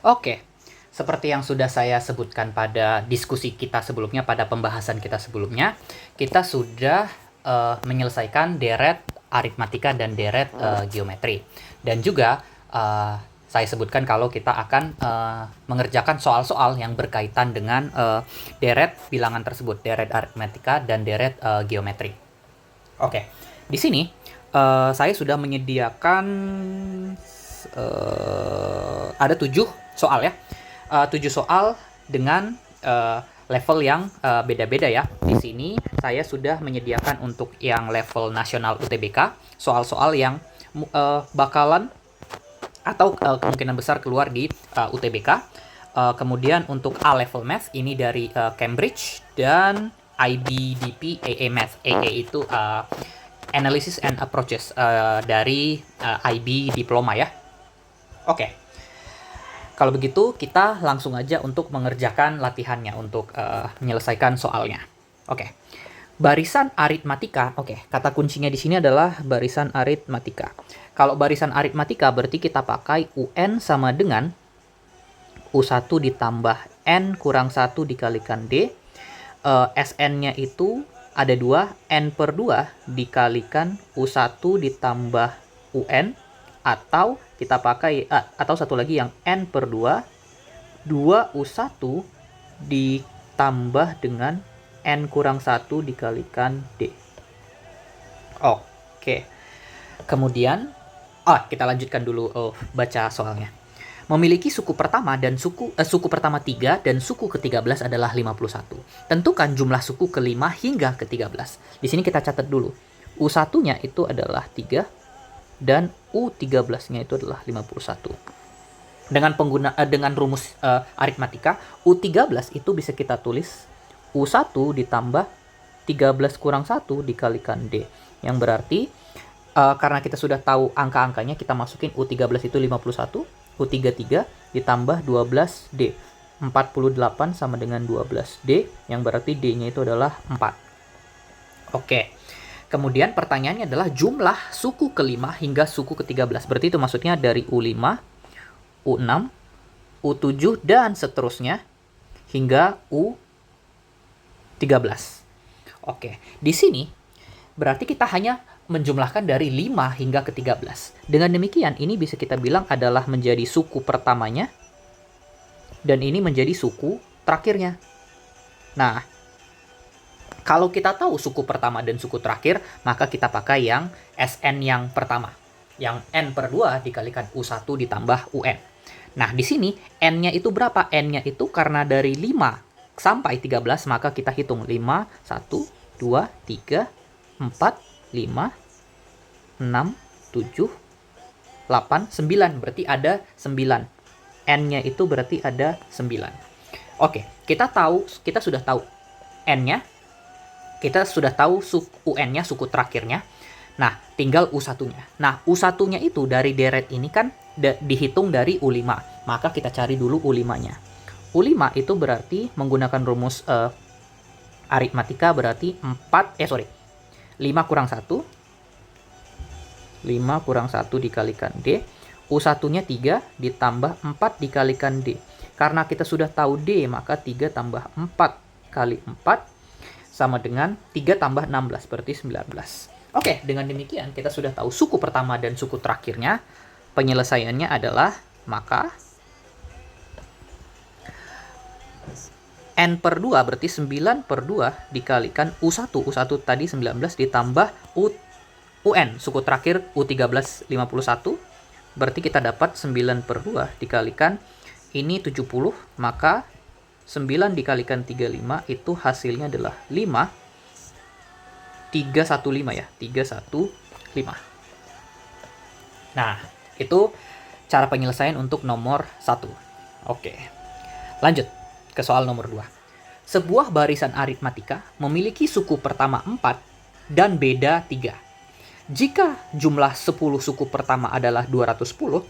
Oke, seperti yang sudah saya sebutkan pada diskusi kita sebelumnya, pada pembahasan kita sebelumnya, kita sudah menyelesaikan deret aritmatika dan deret geometri. Dan juga saya sebutkan kalau kita akan mengerjakan soal-soal yang berkaitan dengan deret bilangan tersebut, deret aritmatika dan deret geometri. Oke, di sini saya sudah menyediakan ada 7 soal ya. 7 soal dengan level yang beda-beda ya. Di sini saya sudah menyediakan untuk yang level nasional UTBK, soal-soal yang bakalan atau kemungkinan besar keluar di UTBK. Kemudian untuk A level Math ini dari Cambridge, dan IBDP AA Math. AA itu Analysis and Approaches dari IB Diploma ya. Oke. Kalau begitu kita langsung aja untuk mengerjakan latihannya untuk menyelesaikan soalnya. Oke. Barisan aritmatika. Oke, kata kuncinya di sini adalah barisan aritmatika. Kalau barisan aritmatika berarti kita pakai UN sama dengan U1 ditambah N kurang 1 dikalikan D. SN-nya itu ada 2, N per 2 dikalikan U1 ditambah UN. Atau kita pakai, atau satu lagi yang N per 2, 2U1 ditambah dengan N kurang 1 dikalikan D. Oke. Kemudian, kita lanjutkan dulu baca soalnya. Memiliki suku pertama dan suku pertama 3 dan suku ke-13 adalah 51. Tentukan jumlah suku ke-5 hingga ke-13. Di sini kita catat dulu. U1-nya itu adalah 3 dan U13-nya itu adalah 51. Dengan rumus aritmatika, U13 itu bisa kita tulis U1 ditambah 13 kurang 1 dikalikan D. Yang berarti karena kita sudah tahu angka-angkanya, kita masukin U13 itu 51, U33 ditambah 12D. 48 sama dengan 12D, yang berarti D-nya itu adalah 4. Oke. Kemudian pertanyaannya adalah jumlah suku ke-5 hingga suku ke-13. Berarti itu maksudnya dari U5, U6, U7, dan seterusnya hingga U13. Oke, di sini berarti kita hanya menjumlahkan dari 5 hingga ke-13. Dengan demikian, ini bisa kita bilang adalah menjadi suku pertamanya, dan ini menjadi suku terakhirnya. Nah, kalau kita tahu suku pertama dan suku terakhir, maka kita pakai yang SN yang pertama. Yang N per 2 dikalikan U1 ditambah UN. Nah, di sini N-nya itu berapa? N-nya itu karena dari 5 sampai 13, maka kita hitung 5, 1, 2, 3, 4, 5, 6, 7, 8, 9. Berarti ada 9. N-nya itu berarti ada 9. Oke, kita sudah tahu N-nya. Kita sudah tahu UN-nya, suku terakhirnya. Nah, tinggal U1-nya. Nah, U1-nya itu dari deret ini kan dihitung dari U5. Maka kita cari dulu U5-nya. U5 itu berarti menggunakan rumus aritmatika berarti 5 kurang 1. 5 kurang 1 dikalikan D. U1-nya 3 ditambah 4 dikalikan D. Karena kita sudah tahu D, maka 3 tambah 4 kali 4 sama dengan 3 tambah 16, berarti 19. Oke, dengan demikian kita sudah tahu suku pertama dan suku terakhirnya. Penyelesaiannya adalah, maka N per 2 berarti 9 per 2 dikalikan U1. U1 tadi 19 ditambah UN, suku terakhir U13 51. Berarti kita dapat 9 per 2 dikalikan ini 70, maka 9 dikalikan 35 itu hasilnya adalah 5. 315 ya, 315. Nah, itu cara penyelesaian untuk nomor 1. Oke. Lanjut ke soal nomor 2. Sebuah barisan aritmatika memiliki suku pertama 4 dan beda 3. Jika jumlah 10 suku pertama adalah 210,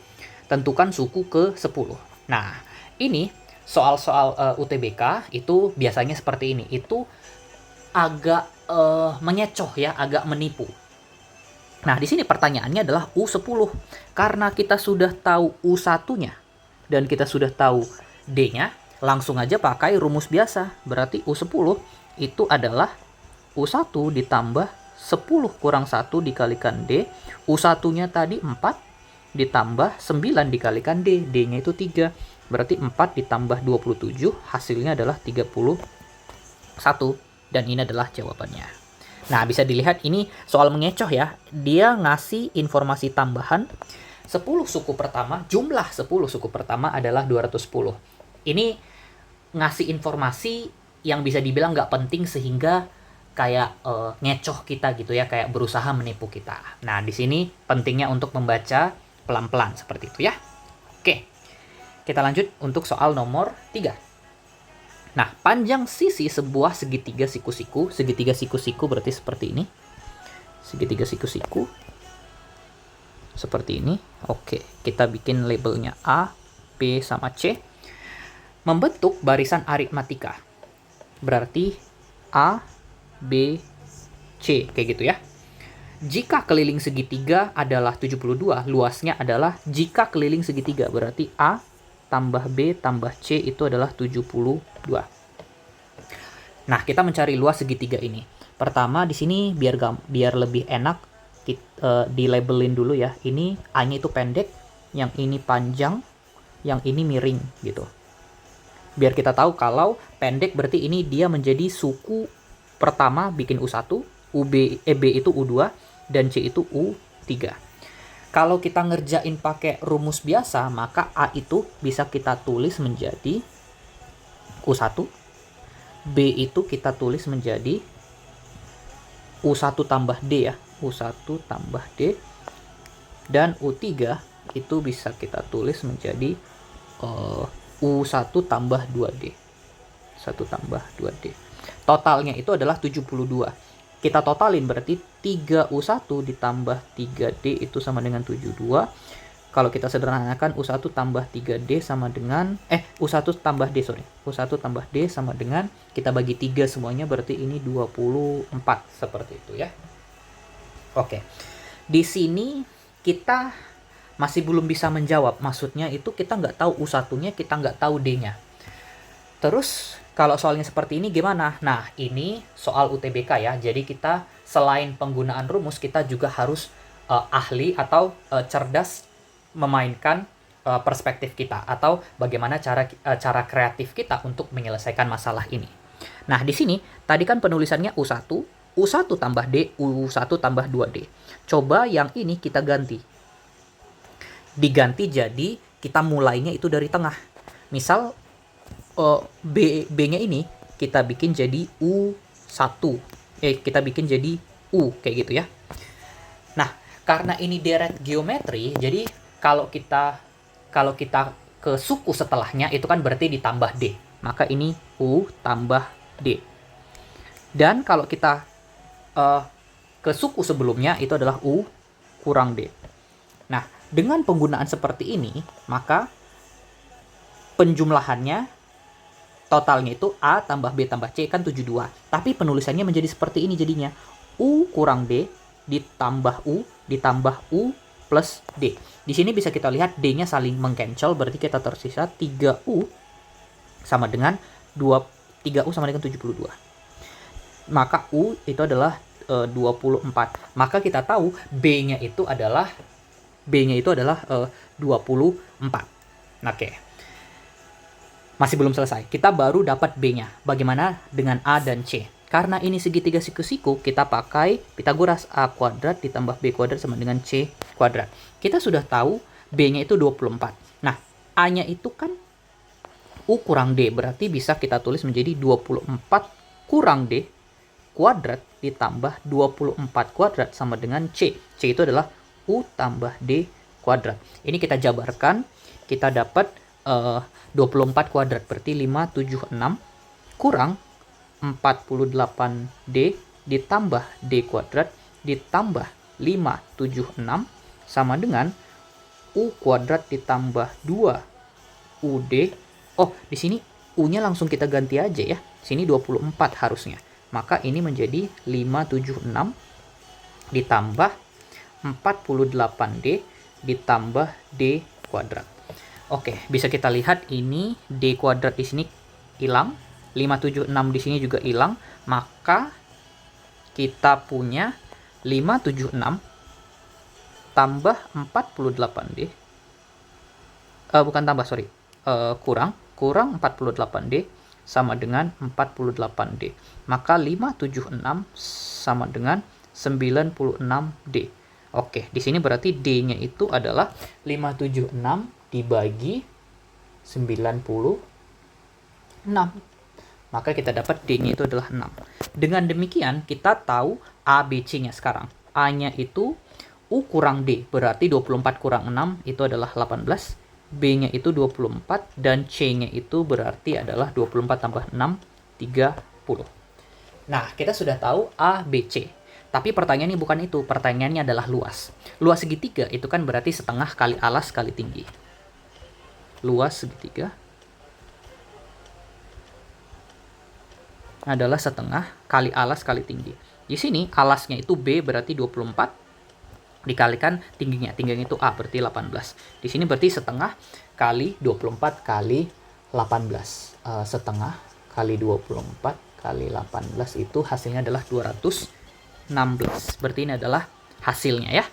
tentukan suku ke-10. Nah, ini soal-soal UTBK itu biasanya seperti ini. Itu agak mengecoh ya, agak menipu. Nah, di sini pertanyaannya adalah U10. Karena kita sudah tahu U1-nya dan kita sudah tahu D-nya, langsung aja pakai rumus biasa. Berarti U10 itu adalah U1 ditambah 10 kurang 1 dikalikan D. U1-nya tadi 4 ditambah 9 dikalikan D. D-nya itu 3. Berarti 4 ditambah 27 hasilnya adalah 31. Dan ini adalah jawabannya. Nah, bisa dilihat ini soal mengecoh ya. Dia ngasih informasi tambahan 10 suku pertama, jumlah 10 suku pertama adalah 210. Ini ngasih informasi yang bisa dibilang nggak penting sehingga kayak ngecoh kita gitu ya, kayak berusaha menipu kita. Nah, di sini pentingnya untuk membaca pelan-pelan seperti itu ya. Oke, kita lanjut untuk soal nomor 3. Nah, panjang sisi sebuah segitiga siku-siku. Segitiga siku-siku berarti seperti ini. Segitiga siku-siku seperti ini. Oke, kita bikin labelnya A, B, sama C. Membentuk barisan aritmatika. Berarti A, B, C. Kayak gitu ya. Jika keliling segitiga adalah 72, luasnya adalah jika keliling segitiga. Berarti A tambah B tambah C itu adalah 72. Nah, kita mencari luas segitiga ini. Pertama di sini biar lebih enak di labelin dulu ya. Ini A-nya itu pendek, yang ini panjang, yang ini miring gitu. Biar kita tahu kalau pendek berarti ini dia menjadi suku pertama bikin U1, B itu U2, dan C itu U3. Kalau kita ngerjain pakai rumus biasa, maka A itu bisa kita tulis menjadi U1, B itu kita tulis menjadi U1 tambah D ya, U1 tambah D, dan U3 itu bisa kita tulis menjadi U1 tambah 2D. 1 tambah 2D. Totalnya itu adalah 72. Kita totalin berarti 3U1 ditambah 3D itu sama dengan 72. Kalau kita sederhanakan U1 tambah 3D sama dengan U1 tambah D, U1 tambah D sama dengan kita bagi 3 semuanya berarti ini 24 seperti itu ya. Oke. Di sini kita masih belum bisa menjawab. Maksudnya itu kita nggak tahu U1-nya, kita nggak tahu D-nya. Terus kalau soalnya seperti ini gimana? Nah, ini soal UTBK ya. Jadi kita selain penggunaan rumus, kita juga harus ahli atau cerdas memainkan perspektif kita atau bagaimana cara kreatif kita untuk menyelesaikan masalah ini. Nah, di sini tadi kan penulisannya U1 tambah D, U1 tambah 2D. Coba yang ini kita ganti. Diganti jadi kita mulainya itu dari tengah. Misal B-nya ini kita bikin jadi U1. Kita bikin jadi U kayak gitu ya. Nah, karena ini deret geometri, jadi kalau kita ke suku setelahnya itu kan berarti ditambah D. Maka ini U tambah D. Dan kalau kita ke suku sebelumnya itu adalah U kurang D. Nah, dengan penggunaan seperti ini, maka penjumlahannya totalnya itu A tambah B tambah C kan 72. Tapi penulisannya menjadi seperti ini jadinya. U kurang D ditambah U plus D. Di sini bisa kita lihat D-nya saling mengcancel, berarti kita tersisa 3U sama dengan 3U sama dengan 72. Maka U itu adalah 24. Maka kita tahu B-nya itu adalah 24. Oke. Masih belum selesai. Kita baru dapat B-nya. Bagaimana dengan A dan C? Karena ini segitiga siku-siku, kita pakai Pitagoras. A kuadrat ditambah B kuadrat sama dengan C kuadrat. Kita sudah tahu B-nya itu 24. Nah, A-nya itu kan U kurang D. Berarti bisa kita tulis menjadi 24 kurang D kuadrat ditambah 24 kuadrat sama dengan C. C itu adalah U tambah D kuadrat. Ini kita jabarkan, kita dapat 24 kuadrat. Berarti 576 kurang 48D ditambah D kuadrat ditambah 576 sama dengan U kuadrat ditambah 2UD. Oh, di sini U-nya langsung kita ganti aja ya. Sini 24 harusnya. Maka ini menjadi 576 ditambah 48D ditambah D kuadrat. Oke, bisa kita lihat ini D kuadrat di sini hilang, 576 di sini juga hilang, maka kita punya 576 tambah 48D. Bukan tambah, sorry. Kurang 48D sama dengan 48D. Maka 576 sama dengan 96D. Oke, di sini berarti D-nya itu adalah 576 dibagi 96. Maka kita dapat D-nya itu adalah 6. Dengan demikian, kita tahu A, B, C-nya sekarang. A-nya itu U kurang D, berarti 24 kurang 6 itu adalah 18. B-nya itu 24, dan C-nya itu berarti adalah 24 tambah 6, 30. Nah, kita sudah tahu A, B, C. Tapi pertanyaannya bukan itu, pertanyaannya adalah luas. Luas segitiga itu kan berarti setengah kali alas kali tinggi. Luas segitiga adalah setengah kali alas kali tinggi. Di sini alasnya itu B berarti 24 dikalikan tingginya. Tingginya itu A berarti 18. Di sini berarti setengah kali 24 kali 18. Setengah kali 24 kali 18 itu hasilnya adalah 216. Berarti ini adalah hasilnya ya.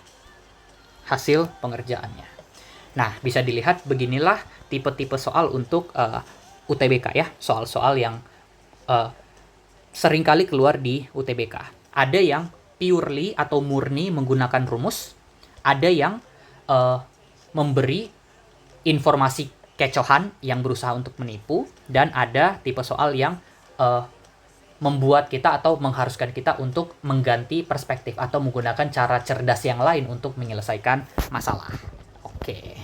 Hasil pengerjaannya. Nah, bisa dilihat beginilah tipe-tipe soal untuk UTBK ya. Soal-soal yang seringkali keluar di UTBK. Ada yang purely atau murni menggunakan rumus, ada yang memberi informasi kecohan yang berusaha untuk menipu, dan ada tipe soal yang membuat kita atau mengharuskan kita untuk mengganti perspektif atau menggunakan cara cerdas yang lain untuk menyelesaikan masalah. Oke.